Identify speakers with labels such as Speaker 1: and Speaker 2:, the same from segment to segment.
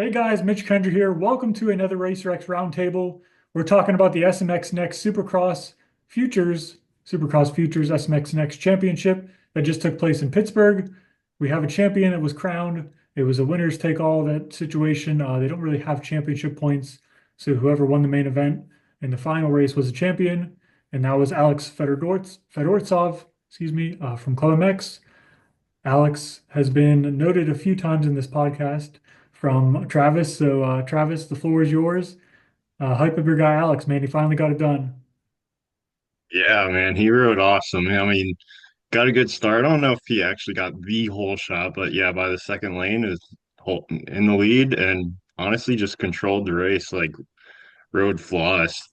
Speaker 1: Hey guys, Mitch Kendra here. Welcome to another Racer X Roundtable. We're talking about the SMX Next Supercross Futures SMX Next Championship that just took place in Pittsburgh. We have a champion that was crowned. It was a winners take all that situation. They don't really have championship points, so whoever won the main event in the final race was a champion, and that was Alex Fedortsov, from ClubMX. Alex has been noted a few times in this podcast from Travis. So, Travis, the floor is yours. Hype up your guy, Alex, man. He finally got it done.
Speaker 2: Yeah, man, he rode awesome. I mean, got a good start. I don't know if he actually got the whole shot, but yeah, by the second lane is in the lead and honestly just controlled the race, like rode flawless.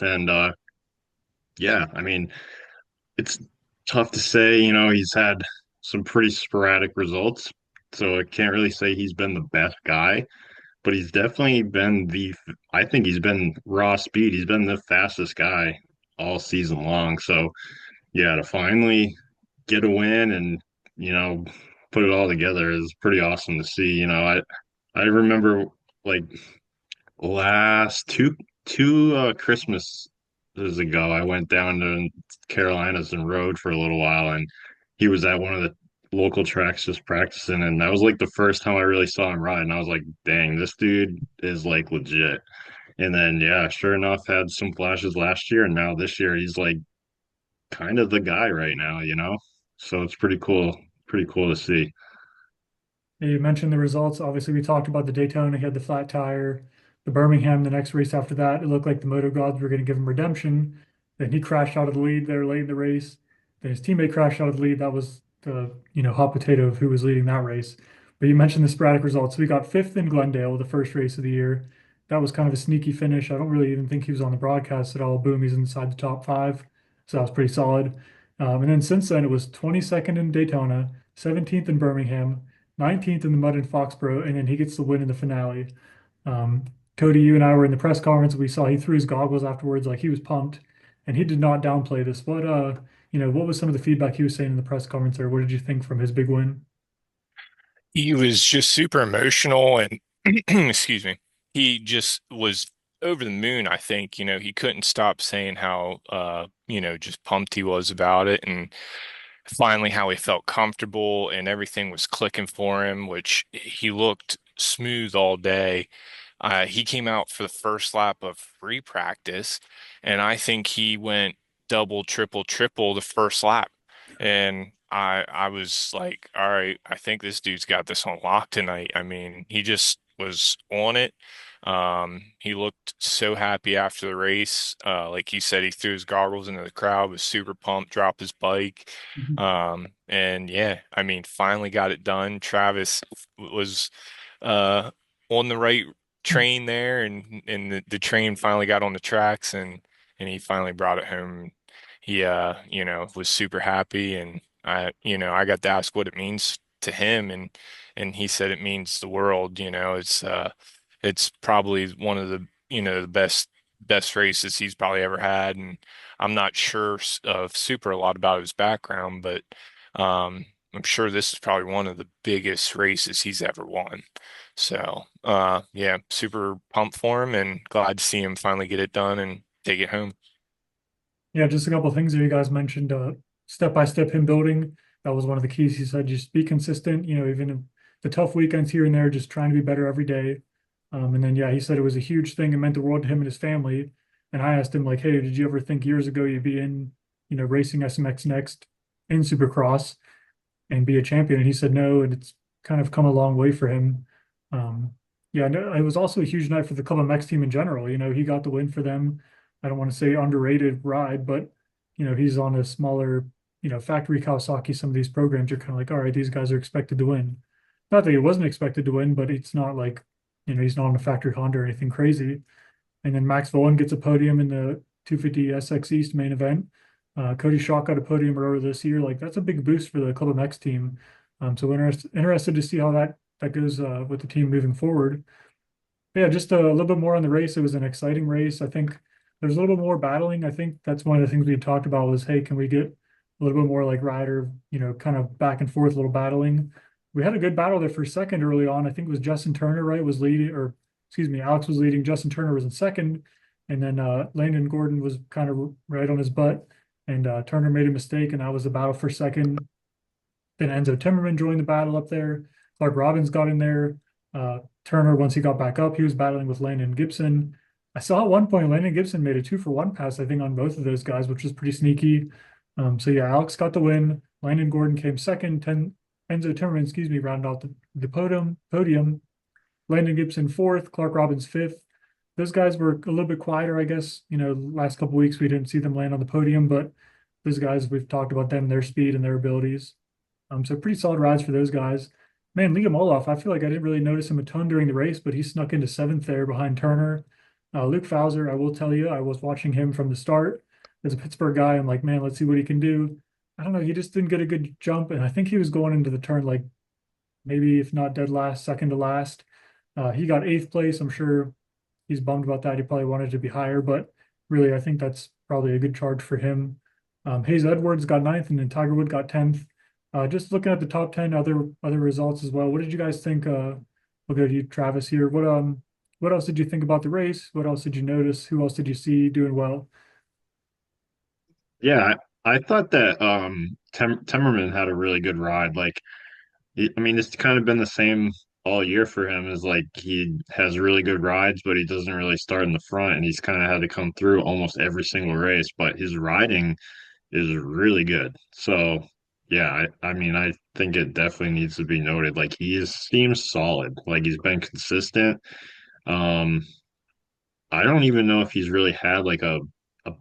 Speaker 2: And yeah, I mean, it's tough to say, he's had some pretty sporadic results, so I can't really say he's been the best guy, but he's definitely been I think he's been raw speed. He's been the fastest guy all season long. So yeah, to finally get a win and you know put it all together is pretty awesome to see. I remember like last two Christmases ago, I went down to Carolinas and rode for a little while, and he was at one of the local tracks just practicing, and that was like the first time I really saw him ride, and I was like, dang, this dude is like legit. And then yeah, sure enough, had some flashes last year, and now this year he's like kind of the guy right now. So it's pretty cool to see.
Speaker 1: You mentioned the results. Obviously, we talked about the Daytona. He had the flat tire. The Birmingham, the next race after that, it looked like the Moto gods were going to give him redemption. Then he crashed out of the lead there late in the race. Then his teammate crashed out of the lead. That was the, hot potato of who was leading that race. But you mentioned the sporadic results. We got fifth in Glendale, the first race of the year. That was kind of a sneaky finish. I don't really even think he was on the broadcast at all. Boom, he's inside the top five. So that was pretty solid. And then since then, it was 22nd in Daytona, 17th in Birmingham, 19th in the mud in Foxborough, and then he gets the win in the finale. Um, Cody, you and I were in the press conference. We saw he threw his goggles afterwards, like he was pumped, and he did not downplay this. What was some of the feedback he was saying in the press conference, or what did you think from his big win?
Speaker 3: He was just super emotional and excuse me. He just was over the moon, I think. He couldn't stop saying how just pumped he was about it and finally how he felt comfortable and everything was clicking for him, which he looked smooth all day. He came out for the first lap of free practice, and I think he went double, triple, triple the first lap. And I was like, all right, I think this dude's got this on lock tonight. I mean, he just was on it. He looked so happy after the race. Like you said, he threw his goggles into the crowd, was super pumped, dropped his bike.
Speaker 1: Mhm.
Speaker 3: And yeah, I mean, finally got it done. Travis was uh on the right train there, and the train finally got on the tracks, and he finally brought it home. He was super happy, and I got to ask what it means to him, and he said it means the world. It's probably one of the the best races he's probably ever had, and I'm not sure of super a lot about his background, but I'm sure this is probably one of the biggest races he's ever won. So, yeah, super pumped for him and glad to see him finally get it done and take it home.
Speaker 1: Yeah, just a couple of things that you guys mentioned. Step by step, him building. That was one of the keys. He said, just be consistent. Even if the tough weekends here and there, just trying to be better every day. And then, yeah, he said it was a huge thing. It meant the world to him and his family. And I asked him, like, hey, did you ever think years ago you'd be in, racing SMX Next in Supercross and be a champion? And he said no, and it's kind of come a long way for him. Yeah, no, it was also a huge night for the ClubMX team in general. He got the win for them. I don't want to say underrated ride, but he's on a smaller, factory Kawasaki. Some of these programs, you're kind of like, all right, these guys are expected to win. Not that he wasn't expected to win, but it's not like, he's not on a factory Honda or anything crazy. And then Max Vohland gets a podium in the 250 SX East main event. Cody Shaw got a podium earlier this year. Like that's a big boost for the ClubMX team. So interested to see how that goes with the team moving forward. But yeah, just a little bit more on the race. It was an exciting race. I think there's a little bit more battling. I think that's one of the things we had talked about was, hey, can we get a little bit more like rider, kind of back and forth, a little battling. we had a good battle there for second early on. I think it was Justin Turner, right, was leading, or excuse me, Alex was leading. Justin Turner was in second, and then Landon Gordon was kind of right on his butt, and Turner made a mistake, and that was the battle for second. Then Enzo Timberman joined the battle up there. Clark Robbins got in there. Turner, once he got back up, he was battling with Landon Gibson. I saw at one point Landon Gibson made a 2-for-1 pass, I think, on both of those guys, which was pretty sneaky. So yeah, Alex got the win. Landon Gordon came second. Enzo Temmerman, excuse me, rounded out the podium. Landon Gibson fourth. Clark Robbins fifth. Those guys were a little bit quieter, I guess. You know, last couple weeks we didn't see them land on the podium, but those guys, we've talked about them, their speed and their abilities. So pretty solid rides for those guys. Man, Liam Olaf, I feel like I didn't really notice him a ton during the race, but he snuck into seventh there behind Turner. Luke Fowler, I will tell you, I was watching him from the start. As a Pittsburgh guy, I'm like, man, let's see what he can do. I don't know, he just didn't get a good jump, and I think he was going into the turn like maybe if not dead last, second to last. He got eighth place. I'm sure he's bummed about that. He probably wanted to be higher, but really, I think that's probably a good charge for him. Hayes Edwards got ninth, and then Tiger Wood got 10th. Just looking at the top 10 other results as well. What did you guys think? We'll go to you, Travis, here. What else did you think about the race? What else did you notice? Who else did you see doing well?
Speaker 2: Yeah, I thought that Temmerman had a really good ride. Like, I mean, it's kind of been the same all year for him. Is like he has really good rides, but he doesn't really start in the front, and he's kind of had to come through almost every single race. But his riding is really good. So yeah, I mean, I think it definitely needs to be noted. Like seems solid. Like he's been consistent. Um, I don't even know if he's really had like a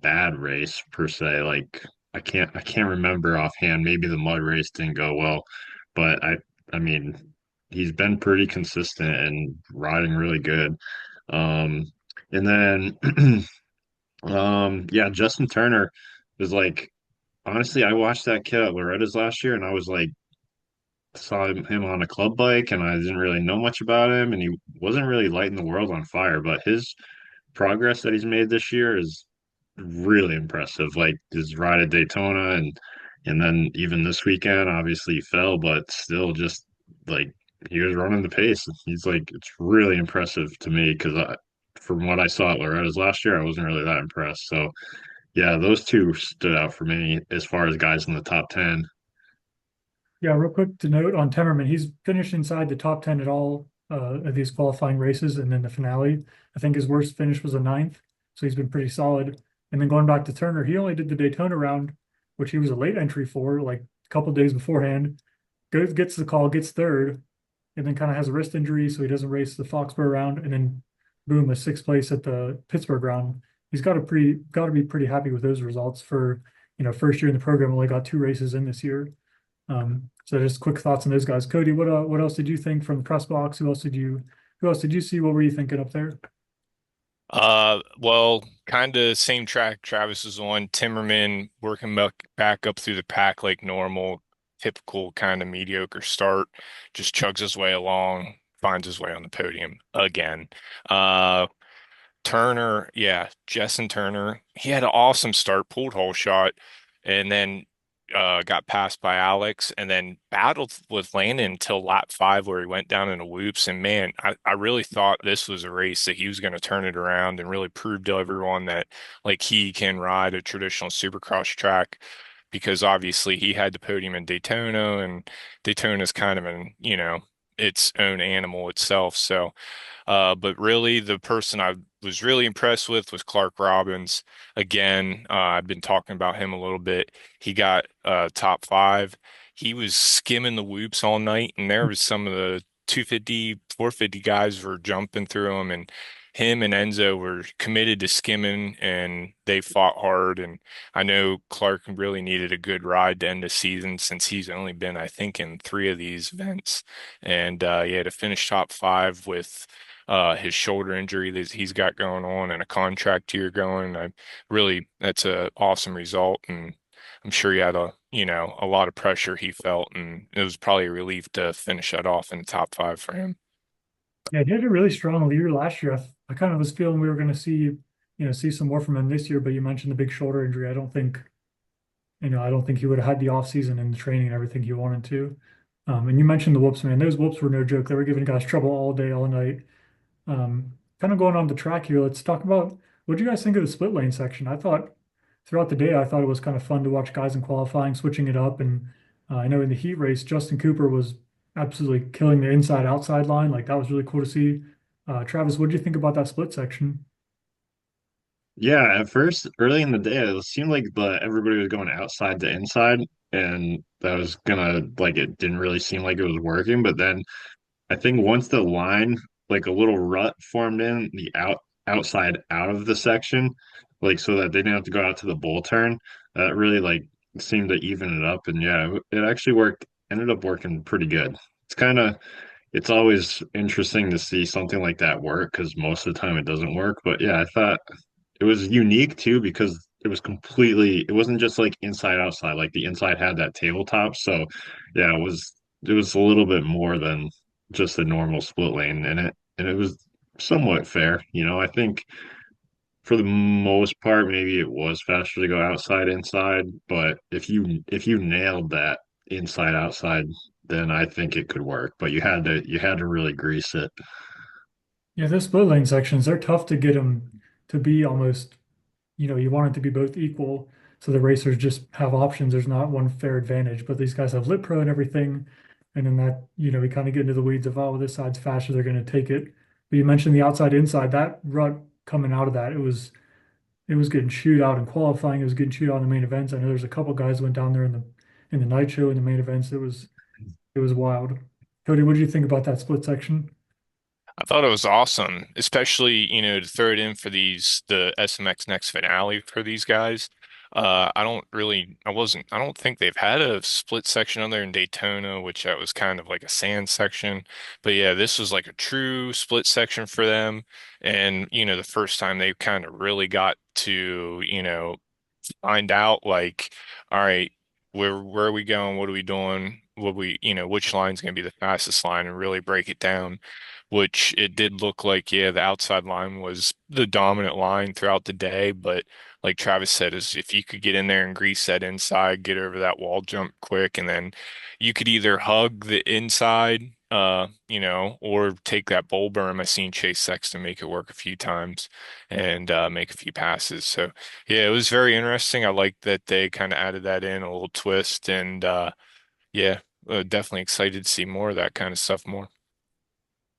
Speaker 2: bad race per se. Like I can't remember offhand. Maybe the mud race didn't go well, but I mean he's been pretty consistent and riding really good. Um, and then yeah, Justin Turner is like honestly, I watched that kid at Loretta's last year and I was like saw him on a club bike and I didn't really know much about him and he wasn't really lighting the world on fire, but his progress that he's made this year is really impressive. Like his ride at Daytona and then even this weekend, obviously he fell, but still just like he was running the pace. He's like it's really impressive to me because from what I saw at Loretta's last year, I wasn't really that impressed. So yeah, those two stood out for me as far as guys in the top 10.
Speaker 1: Yeah, real quick to note on Temmerman, he's finished inside the top 10 at all of these qualifying races, and then the finale. I think his worst finish was a ninth, so he's been pretty solid. And then going back to Turner, he only did the Daytona round, which he was a late entry for, like a couple days beforehand. Gets the call, gets third, and then kind of has a wrist injury, so he doesn't race the Foxborough round, and then boom, a sixth place at the Pittsburgh round. He's got to be pretty happy with those results for first year in the program. Only got 2 races in this year. So just quick thoughts on those guys. Cody, what else did you think from the press box? Who else did you see? What were you thinking up there?
Speaker 3: Well, kind of same track Travis was on. Timmerman working back up through the pack like normal, typical kind of mediocre start. Just chugs his way along, finds his way on the podium again. Uh, Turner, yeah, Justin Turner, he had an awesome start, pulled hole shot, and then got passed by Alex, and then battled with Landon until lap 5, where he went down in the whoops. And man, I really thought this was a race that he was going to turn it around and really prove to everyone that like he can ride a traditional Supercross track. Because obviously he had the podium in Daytona, and Daytona's kind of its own animal itself. So but really, the person I was really impressed with was Clark Robbins. Again, I've been talking about him a little bit. He got top 5. He was skimming the whoops all night, and there was some of the 250, 450 guys were jumping through him, and him and Enzo were committed to skimming, and they fought hard. And I know Clark really needed a good ride to end the season since he's only been, I think, in 3 of these events. And he had to finish top 5 with his shoulder injury that he's got going on and a contract year going. That's a awesome result, and I'm sure he had a lot of pressure he felt, and it was probably a relief to finish that off in the top 5 for him.
Speaker 1: Yeah, he had a really strong year last year. I kind of was feeling we were going to see some more from him this year, but you mentioned the big shoulder injury. I don't think he would have had the off season and the training and everything he wanted to. And you mentioned the whoops, man. Those whoops were no joke. They were giving guys trouble all day, all night. Kind of going on the track here, let's talk about what do you guys think of the split lane section? I thought throughout the day, I thought it was kind of fun to watch guys in qualifying, switching it up. And I know in the heat race, Justin Cooper was absolutely killing the inside outside line. Like that was really cool to see. Travis, what did you think about that split section?
Speaker 2: Yeah, at first, early in the day, it seemed like everybody was going outside to inside, and that was gonna like it didn't really seem like it was working. But then I think once the line, like a little rut formed in the outside out of the section, like so that they didn't have to go out to the bull turn, that really like seemed to even it up. And yeah, it actually worked, ended up working pretty good. It's kind of it's always interesting to see something like that work because most of the time it doesn't work. But yeah, I thought it was unique too because it wasn't just like inside outside, like the inside had that tabletop. So yeah, it was a little bit more than just a normal split lane in it. And it was somewhat fair. I think for the most part, maybe it was faster to go outside inside, but if you nailed that inside outside, then I think it could work. But you had to really grease it.
Speaker 1: Yeah, those split lane sections, they're tough to get them to be almost, you want it to be both equal. So the racers just have options. There's not one fair advantage, but these guys have Lit Pro and everything. And then that, we kind of get into the weeds of, oh, this side's faster, they're going to take it. But you mentioned the outside inside, that rut coming out of that, it was getting chewed out in qualifying. It was getting chewed out in the main events. I know there's a couple guys went down there in the night show in the main events. It was wild. Cody, what did you think about that split section?
Speaker 3: I thought it was awesome, especially, to throw it in for the SMX Next finale for these guys. I don't think they've had a split section other in Daytona, which that was kind of like a sand section. But yeah, this was like a true split section for them. And, the first time they kind of really got to, find out like, all right, where are we going? What are we doing? Which line's going to be the fastest line and really break it down, which it did look like, yeah, the outside line was the dominant line throughout the day. But like Travis said, is if you could get in there and grease that inside, get over that wall jump quick, and then you could either hug the inside, or take that bowl berm. I seen Chase Sexton make it work a few times and make a few passes. So yeah, it was very interesting. I like that they kind of added that in, a little twist, and yeah, definitely excited to see more of that kind of stuff more.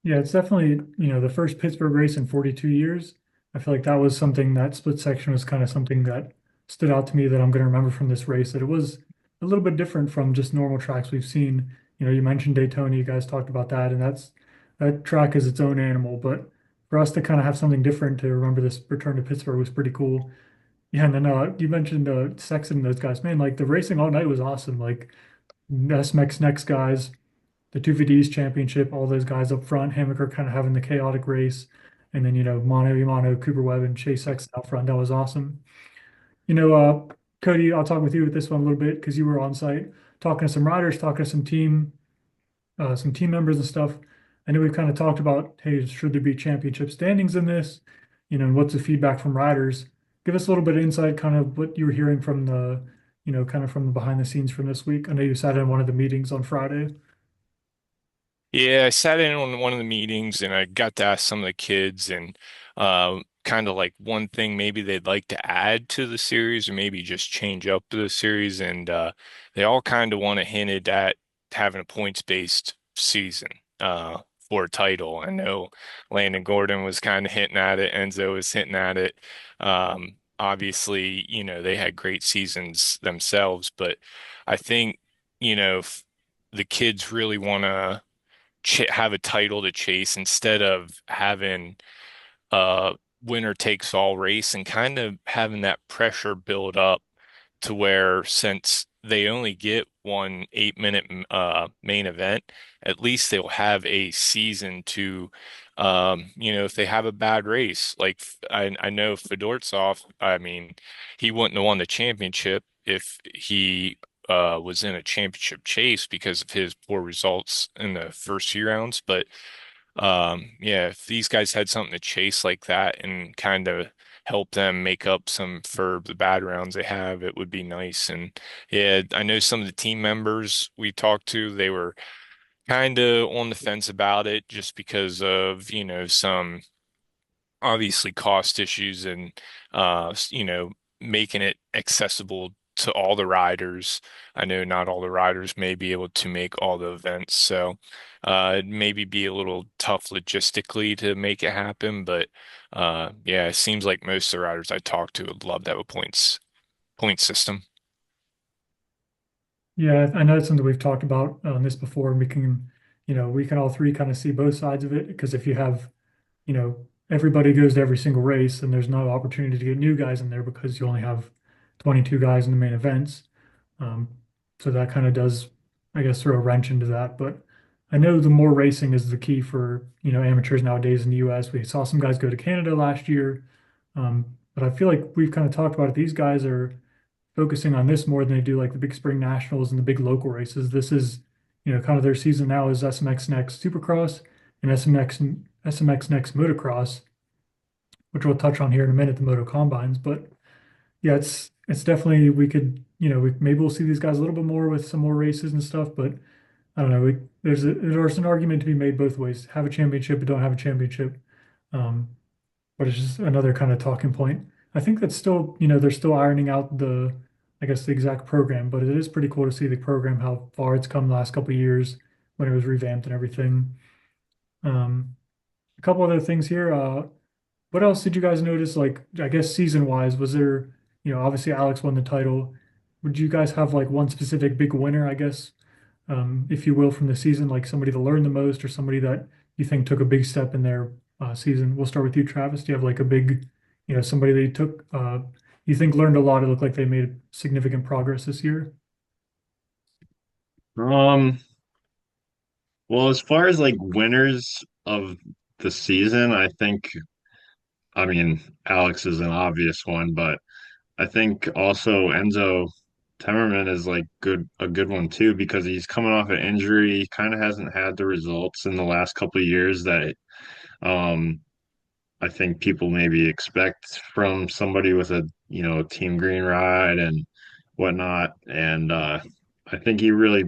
Speaker 1: Yeah, it's definitely, the first Pittsburgh race in 42 years. I feel like that was something that split section was kind of something that stood out to me that I'm going to remember from this race, that it was a little bit different from just normal tracks we've seen. You mentioned Daytona, you guys talked about that, and that track is its own animal. But for us to kind of have something different to remember this return to Pittsburgh was pretty cool. Yeah, and then you mentioned Sexton and those guys. Man, like the racing all night was awesome. Like the SMX Next guys, the 250s championship, all those guys up front, Hammaker kind of having the chaotic race, and then Mono, Imano, Cooper Webb, and Chase Sexton out front. That was awesome. Cody, I'll talk with you with this one a little bit because you were on site talking to some riders, talking to some team members and stuff. I know we've kind of talked about, hey, should there be championship standings in this? And what's the feedback from riders? Give us a little bit of insight, kind of what you were hearing from kind of from the behind the scenes from this week. I know you sat in one of the meetings on Friday.
Speaker 3: Yeah, I sat in on one of the meetings and I got to ask some of the kids and kind of like one thing maybe they'd like to add to the series or maybe just change up the series. And they all kind of want to hinted at having a points-based season for a title. I know Landon Gordon was kind of hinting at it. Enzo was hinting at it. Obviously, they had great seasons themselves, but I think, the kids really want to ch have a title to chase instead of having a winner takes all race and kind of having that pressure build up to where since they only get one 8 minute main event, at least they'll have a season to if they have a bad race, like I know Fedortsov, I mean, he wouldn't have won the championship if he was in a championship chase because of his poor results in the first few rounds. But yeah, if these guys had something to chase like that and kind of help them make up some for the bad rounds they have, it would be nice. And yeah, I know some of the team members we talked to, they were kind of on the fence about it just because of, some obviously cost issues and making it accessible to all the riders. I know not all the riders may be able to make all the events, so it maybe be a little tough logistically to make it happen, but yeah, it seems like most of the riders I talked to would love to have a point system.
Speaker 1: Yeah, I know it's something we've talked about on this before, and we can all three kind of see both sides of it because if you have, everybody goes to every single race and there's no opportunity to get new guys in there because you only have 22 guys in the main events. Um, so that kind of does, I guess, throw a wrench into that. But I know the more racing is the key for, amateurs nowadays in the US. We saw some guys go to Canada last year. But I feel like we've kind of talked about it. These guys are focusing on this more than they do like the big spring nationals and the big local races. This is, kind of their season now is SMX Next Supercross and SMX Next Motocross, which we'll touch on here in a minute, the Moto combines. But yeah, it's definitely we could, maybe we'll see these guys a little bit more with some more races and stuff, but I don't know. There's an argument to be made both ways. Have a championship, but don't have a championship. Um, but it's just another kind of talking point. I think that's still, they're still ironing out I guess, the exact program, but it is pretty cool to see the program, how far it's come the last couple of years when it was revamped and everything. A couple other things here. What else did you guys notice? Like, I guess season wise, was there, obviously Alex won the title. Would you guys have like one specific big winner, I guess, if you will, from the season, like somebody that learned the most or somebody that you think took a big step in their season? We'll start with you, Travis. Do you have like a big, somebody that you think learned a lot? It looked like they made significant progress this year.
Speaker 2: Um, well, as far as like winners of the season, I mean, Alex is an obvious one, but I think also Enzo Temmerman is like a good one too because he's coming off an injury. He kind of hasn't had the results in the last couple of years that um I think people maybe expect from somebody with a team green ride and whatnot. And I think he really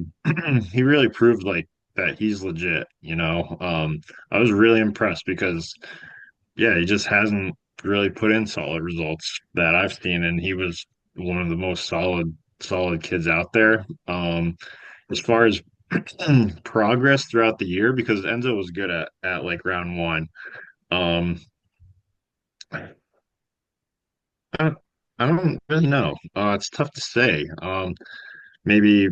Speaker 2: he really proved like that he's legit. I was really impressed because yeah, he just hasn't really put in solid results that I've seen, and he was one of the most solid kids out there. As far as progress throughout the year, because Enzo was good at like round one. Um, I, I don't really know. It's tough to say. Maybe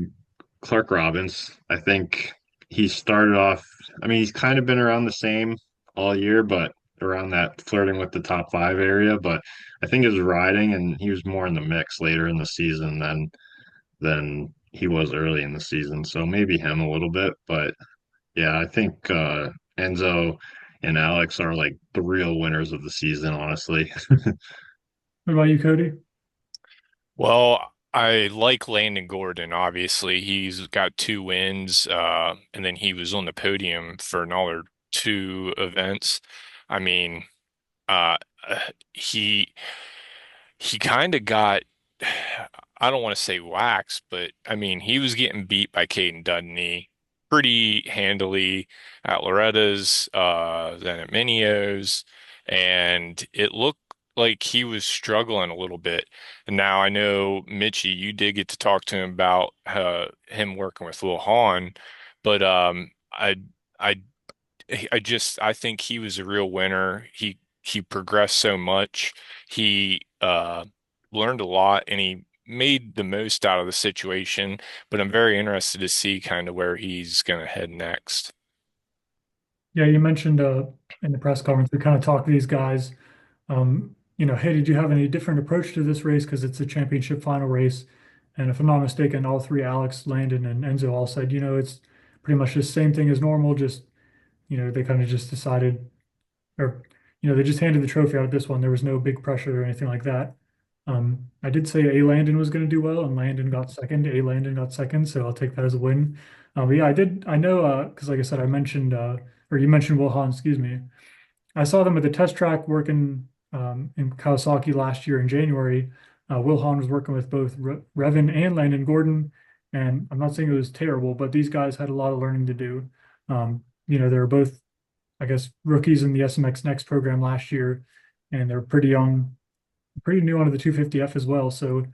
Speaker 2: Clark Robbins. I think he started off. I mean, he's kind of been around the same all year, but around that flirting with the top five area. But I think his riding and he was more in the mix later in the season than he was early in the season. So maybe him a little bit. But yeah, I think Enzo and Alex are like the real winners of the season, honestly.
Speaker 1: What about you, Cody?
Speaker 3: Well, I like Landon Gordon, obviously. He's got two wins, and then he was on the podium for another two events. I mean, uh, uh, he he kind of got, I don't want to say waxed, but I mean, he was getting beat by Caden Dudney pretty handily at Loretta's, then at Minio's, and it looked like he was struggling a little bit. And now I know, Mitchie, you did get to talk to him about him working with Lil Hahn, but I I think he was a real winner. He progressed so much. He learned a lot and he made the most out of the situation, but I'm very interested to see kind of where he's going to head next.
Speaker 1: Yeah, you mentioned in the press conference, we kind of talked to these guys. Hey, did you have any different approach to this race? Because it's a championship final race. And if I'm not mistaken, all three, Alex, Landon, and Enzo all said, it's pretty much the same thing as normal, just they kind of just decided, or they just handed the trophy out at this one. There was no big pressure or anything like that. I did say A Landon was going to do well, and Landon got second. A Landon got second, so I'll take that as a win. But yeah, I did. I know because, like I said, I mentioned or you mentioned Wilhan, excuse me. I saw them at the test track working in Kawasaki last year in January. Will Hahn was working with both Revin and Landon Gordon, and I'm not saying it was terrible, but these guys had a lot of learning to do. They were both, I guess, rookies in the SMX Next program last year, and they're pretty young, pretty new onto the 250F as well. So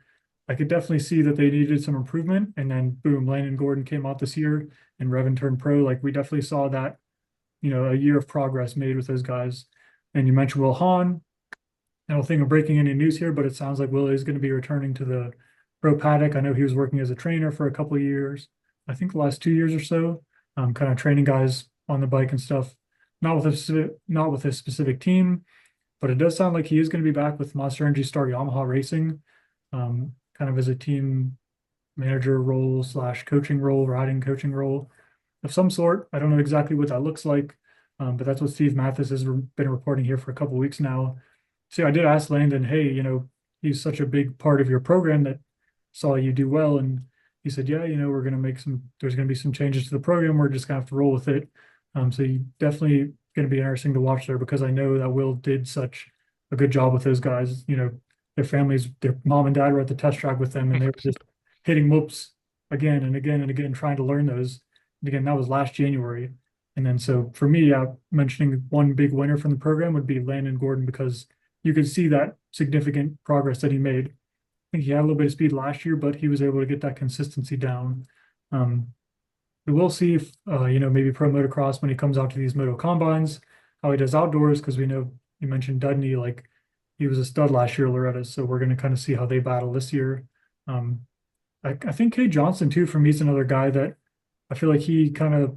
Speaker 1: I could definitely see that they needed some improvement. And then boom, Landon Gordon came out this year and Revin turned pro. Like we definitely saw that, a year of progress made with those guys. And you mentioned Will Hahn. I don't think I'm breaking any news here, but it sounds like Will is going to be returning to the pro paddock. I know he was working as a trainer for a couple of years, I think the last 2 years or so, kind of training guys on the bike and stuff. Not with a specific team, but it does sound like he is going to be back with Monster Energy Star Yamaha Racing, kind of as a team manager role slash coaching role, riding coaching role of some sort. I don't know exactly what that looks like, but that's what Steve Mathis has been reporting here for a couple of weeks now. So I did ask Landon, hey, he's such a big part of your program that saw you do well. And he said, yeah, we're going to there's going to be some changes to the program. We're just going to have to roll with it. So you definitely going to be interesting to watch there because I know that Will did such a good job with those guys. Their families, their mom and dad were at the test track with them and they were just hitting whoops again and again and again, trying to learn those. And again, that was last January. And then so for me, mentioning one big winner from the program would be Landon Gordon because you could see that significant progress that he made. I think he had a little bit of speed last year, but he was able to get that consistency down. We will see if, maybe pro motocross when he comes out to these moto combines, how he does outdoors, because we know you mentioned Dudney, like he was a stud last year, Loretta. So we're going to kind of see how they battle this year. I think Kate Johnson too, for me, is another guy that I feel like he kind of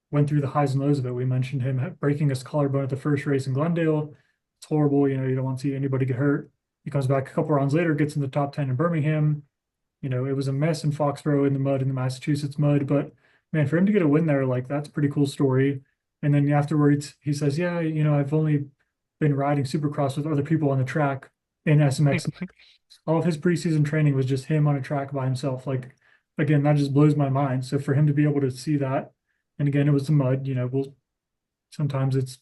Speaker 1: went through the highs and lows of it. We mentioned him breaking his collarbone at the first race in Glendale. It's horrible. You don't want to see anybody get hurt. He comes back a couple rounds later, gets in the top 10 in Birmingham. It was a mess in Foxborough in the mud, in the Massachusetts mud, but man, for him to get a win there, like that's a pretty cool story. And then afterwards, he says, yeah, I've only been riding Supercross with other people on the track in SMX. All of his preseason training was just him on a track by himself. Like, again, that just blows my mind. So for him to be able to see that, and again, it was the mud, sometimes it's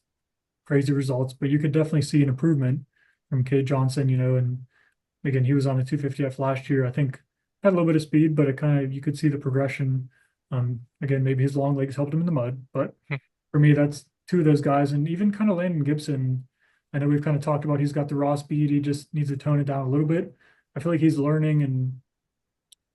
Speaker 1: crazy results, but you could definitely see an improvement from Kate Johnson, and again, he was on a 250F last year. I think had a little bit of speed, but you could see the progression. Again, maybe his long legs helped him in the mud, but for me, that's two of those guys. And even kind of Landon Gibson, I know we've kind of talked about he's got the raw speed. He just needs to tone it down a little bit. I feel like he's learning and,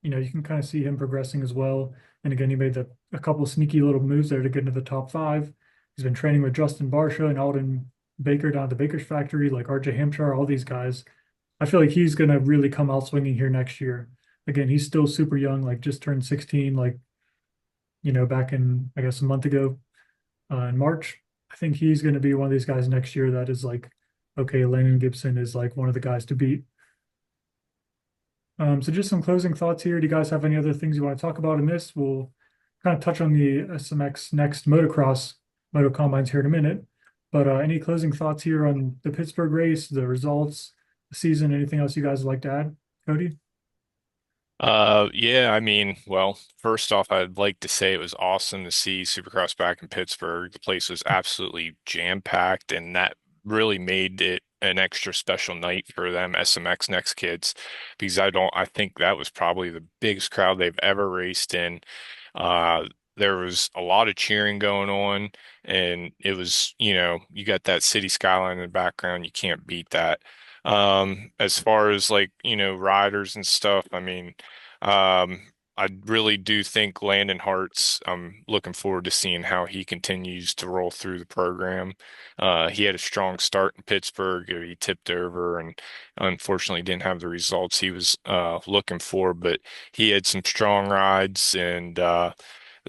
Speaker 1: you can kind of see him progressing as well. And again, he made a couple of sneaky little moves there to get into the top 5. He's been training with Justin Barsha and Alden Baker down at the Baker's factory, like RJ Hampshire, all these guys. I feel like he's going to really come out swinging here next year. Again, he's still super young, like just turned 16, like, back in, I guess, a month ago in March. I think he's going to be one of these guys next year that is like, okay, Landon Gibson is like one of the guys to beat. So just some closing thoughts here. Do you guys have any other things you want to talk about in this? We'll kind of touch on the SMX Next Motocross Moto Combines here in a minute. But any closing thoughts here on the Pittsburgh race, the results, the season, anything else you guys would like to add? Cody?
Speaker 3: Yeah, I mean, well, first off, I'd like to say it was awesome to see Supercross back in Pittsburgh. The place was absolutely jam-packed, and that really made it an extra special night for them SMX Next kids because I think that was probably the biggest crowd they've ever raced in. Uh, there was a lot of cheering going on, and it was, you got that city skyline in the background. You can't beat that. As far as like, riders and stuff, I mean, um, I really do think Landon Hart's, I'm looking forward to seeing how he continues to roll through the program. He had a strong start in Pittsburgh. He tipped over and unfortunately didn't have the results he was looking for, but he had some strong rides and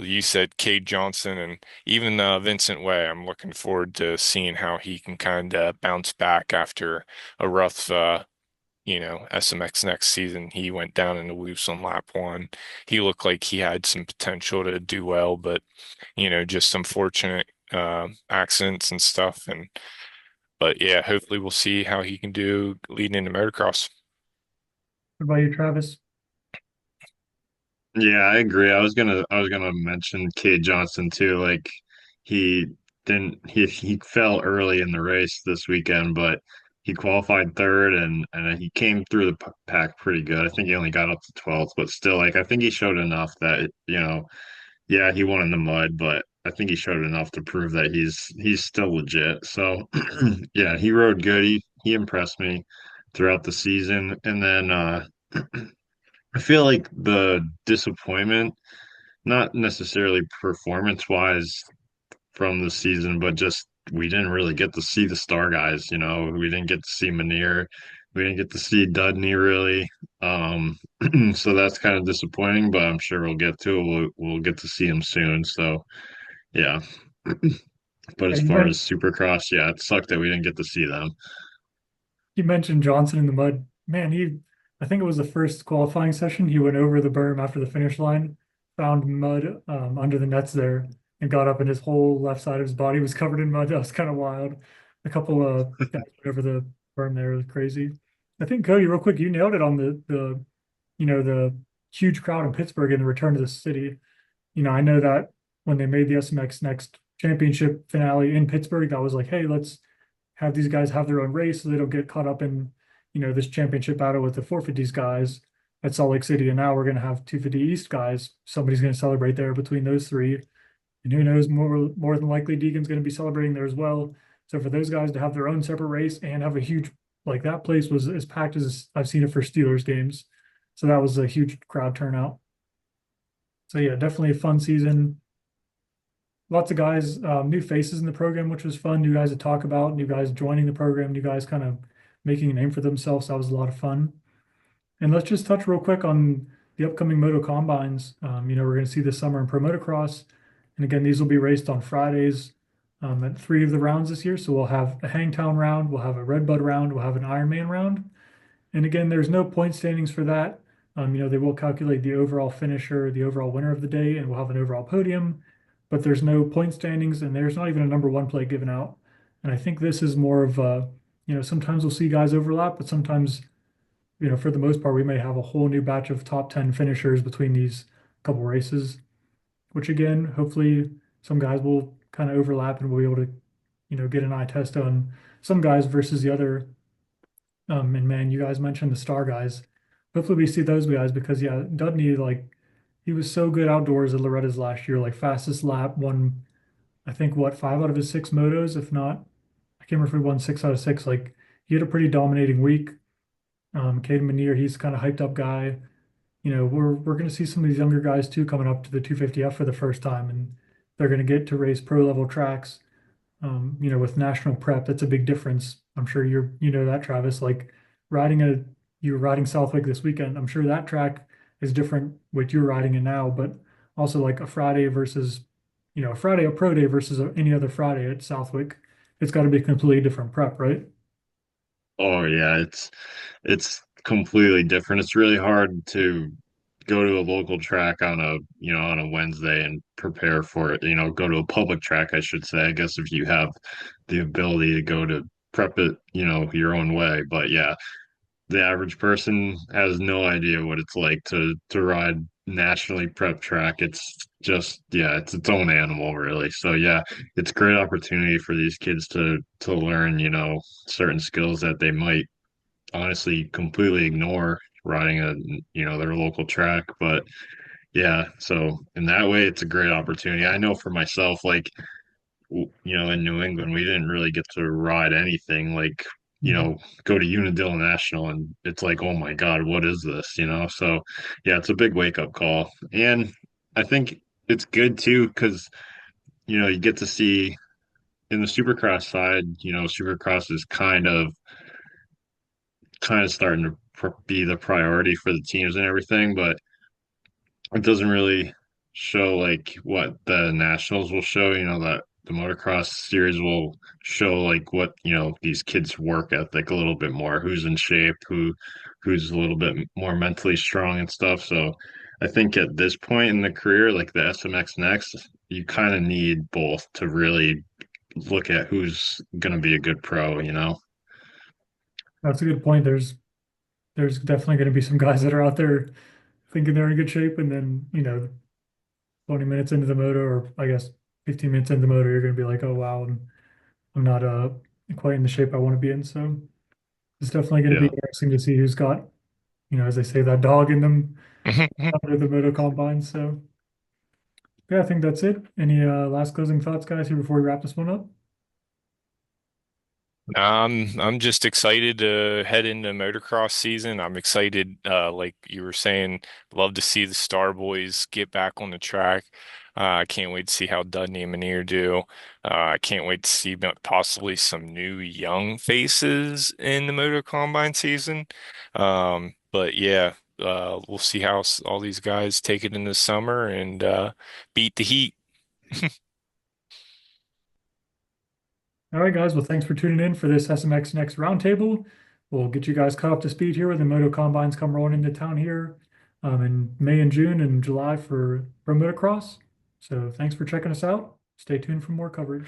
Speaker 3: you said Cade Johnson and even Vincent Way. I'm looking forward to seeing how he can kind of bounce back after a rough, SMX next season. He went down in the loops on lap 1. He looked like he had some potential to do well, but just unfortunate accidents and stuff. But yeah, hopefully we'll see how he can do leading into motocross.
Speaker 1: What about you, Travis?
Speaker 2: Yeah, I agree. I was gonna mention Cade Johnson too. Like he he fell early in the race this weekend, but he qualified third and he came through the pack pretty good. I think he only got up to 12th, but still, like I think he showed enough that yeah, he won in the mud, but I think he showed enough to prove that he's still legit. So yeah, he rode good. He impressed me throughout the season, and then I feel like the disappointment, not necessarily performance wise from the season, but just we didn't really get to see the star guys, We didn't get to see Manier. We didn't get to see Dudney really. Um, so that's kind of disappointing, but I'm sure we'll get to it. We'll get to see him soon. So yeah. But
Speaker 1: Yeah,
Speaker 2: as far as Supercross, yeah, it sucked that we didn't get to see them.
Speaker 1: you mentioned Johnson in the mud. Man, I think it was the first qualifying session. He went over the berm after the finish line, found mud under the nets there, and got up, and his whole left side of his body was covered in mud. That was kind of wild. A couple of guys went over the berm there. It was crazy. I think Cody, real quick, you nailed it on the huge crowd in Pittsburgh and the return to the city. I know that when they made the SMX Next championship finale in Pittsburgh, that was like, hey, let's have these guys have their own race so they don't get caught up in, this championship battle with the 450s guys at Salt Lake City. And now we're going to have 250 East guys. Somebody's going to celebrate there between those three. And who knows, more than likely, Deegan's going to be celebrating there as well. So for those guys to have their own separate race and have a huge, like that place was as packed as I've seen it for Steelers games. So that was a huge crowd turnout. So yeah, definitely a fun season. Lots of guys, new faces in the program, which was fun. New guys to talk about, new guys joining the program, new guys kind of making a name for themselves. That was a lot of fun. And let's just touch real quick on the upcoming Moto Combines. We're going to see this summer in Pro Motocross. And again, these will be raced on Fridays at 3 of the rounds this year. So we'll have a Hangtown round, we'll have a Redbud round, we'll have an Ironman round. And again, there's no point standings for that. They will calculate the overall finisher, the overall winner of the day, and we'll have an overall podium, but there's no point standings and there's not even a number one plate given out. And I think this is more of sometimes we'll see guys overlap, but sometimes, for the most part, we may have a whole new batch of top 10 finishers between these couple races, which again, hopefully some guys will kind of overlap and we'll be able to, get an eye test on some guys versus the other. And man, you guys mentioned the star guys. Hopefully we see those guys because yeah, Dudney, like he was so good outdoors at Loretta's last year, like fastest lap, won I think what 5 out of his 6 motos, if not, I can't remember if he won 6 out of 6. Like he had a pretty dominating week. Caden Manier, he's kind of hyped up guy. We're gonna see some of these younger guys too coming up to the 250F for the first time, and they're gonna get to race pro level tracks. With national prep, that's a big difference. I'm sure you know that, Travis. Like you were riding Southwick this weekend. I'm sure that track is different what you're riding in now, but also like a Friday versus, a Friday, a pro day versus any other Friday at Southwick. It's got to be a completely different prep, right?
Speaker 2: Oh yeah, it's completely different. It's really hard to go to a local track on a Wednesday and prepare for it. Go to a public track, I should say. I guess if you have the ability to go to prep it, your own way. But yeah, the average person has no idea what it's like to ride nationally prep track. It's just yeah, it's its own animal really. So yeah, it's a great opportunity for these kids to learn, certain skills that they might honestly completely ignore riding their local track. But yeah, so in that way it's a great opportunity. I know for myself, like in New England, we didn't really get to ride anything like,
Speaker 1: Mhm.
Speaker 2: go to Unadilla National and it's like, oh my God, what is this? So yeah, it's a big wake up call. And I think it's good too, because, you get to see in the Supercross side, Supercross is kind of starting to be the priority for the teams and everything, but it doesn't really show like what the nationals will show, that the motocross series will show like what, these kids work ethic a little bit more, who's in shape, who's a little bit more mentally strong and stuff. So I think at this point in the career, like the SMX Next, you kind of need both to really look at who's going to be a good pro.
Speaker 1: That's a good point. There's definitely going to be some guys that are out there thinking they're in good shape, and then 20 minutes into the moto, or I guess 15 minutes into the moto, you're going to be like, oh wow, I'm not quite in the shape I want to be in. So It's definitely going to be
Speaker 2: Yeah.
Speaker 1: interesting to see who's got, as they say, that dog in them under the Moto Combine. So yeah, I think that's it. Any last closing thoughts, guys, here before we wrap this one up?
Speaker 3: I'm just excited to head into motocross season. I'm excited, like you were saying, love to see the Star Boys get back on the track. I can't wait to see how Dudney and Manier do. I can't wait to see possibly some new young faces in the Moto Combine season. But yeah, we'll see how all these guys take it in the summer and beat the heat.
Speaker 1: All right, guys. Well, thanks for tuning in for this SMX Next roundtable. We'll get you guys caught up to speed here when the Moto Combines come rolling into town here in May and June and July for Motocross. So thanks for checking us out. Stay tuned for more coverage.